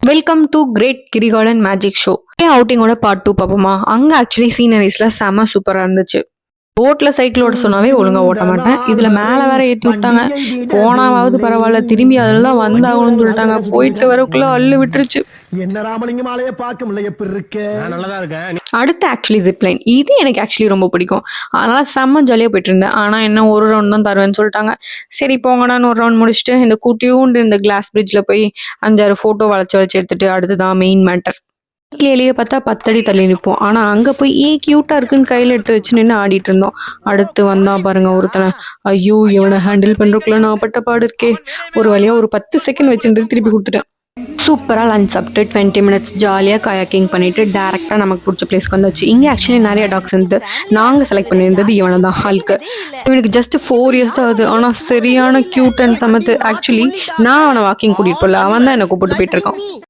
Welcome to great Kirikalan magic show. அவுட்டிங்கோட part 2 பார்ப்போமா? அங்கே ஆக்சுவலி சீனரிஸ்லாம் செம சூப்பராக இருந்துச்சு. ரோட்ல சைக்கிள் ஓட்ட சொன்னாவே ஒழுங்கா ஓட்ட மாட்டேன், இதுல மேல வேற ஏற்றி விட்டாங்க. போனாவது பரவாயில்ல, திரும்பி அதெல்லாம் வந்தாகணும்னு சொல்லிட்டாங்க. போயிட்டு வரக்குள்ள அள்ளு விட்டுருச்சு. அடுத்து ஆக்சுவலி ஜிப்லைன். இது எனக்கு ஆக்சுவலி ரொம்ப பிடிக்கும், அதனால செம்ம ஜாலியாக போயிட்டு இருந்தேன். ஆனால் என்ன ஒரு ரவுண்ட் தான் தருவேன்னு சொல்லிட்டாங்க. சரி போங்கடான்னு ஒரு ரவுண்ட் முடிச்சுட்டு இந்த குட்டியூண்டு இந்த கிளாஸ் பிரிட்ஜில் போய் 5-6 ஃபோட்டோ வளைச்சு எடுத்துட்டு அடுத்துதான் மெயின் மேட்டர். வீட்லேயே பார்த்தா 10 அடி தள்ளி நிற்போம், ஆனால் அங்கே போய் க்யூட்டாக இருக்குன்னு கையில் எடுத்து வச்சு நின்று ஆடிட்டு இருந்தோம். அடுத்து வந்தான் பாருங்க ஒருத்தனை. ஐயோ, இவனை ஹேண்டில் பண்ணுறக்குள்ள நான் பட்ட பாடு இருக்கே. ஒரு வழியாக ஒரு 10 செகண்ட் வச்சுட்டு திருப்பி கொடுத்துட்டேன். சூப்பராக லஞ்ச் சாப்பிட்டு 20 மினிட்ஸ் ஜாலியாக கயாக்கிங் பண்ணிவிட்டு டேரெக்டாக நமக்கு பிடிச்ச பிளேஸ்க்கு வந்தாச்சு. இங்கே ஆக்சுவலி நிறைய டாக்ஸ் இருந்து நாங்கள் செலக்ட் பண்ணியிருந்தது இவனை தான், ஹல்க்கு. இவனுக்கு ஜஸ்ட் 4 இயர்ஸ் தான் ஆகுது, ஆனால் சரியான க்யூட் அண்ட் சமத்து. ஆக்சுவலி நான் அவனை வாக்கிங் கூட்டிகிட்டு போகல, அவன் தான் என்னை கூப்பிட்டு போயிட்டு இருக்கான்.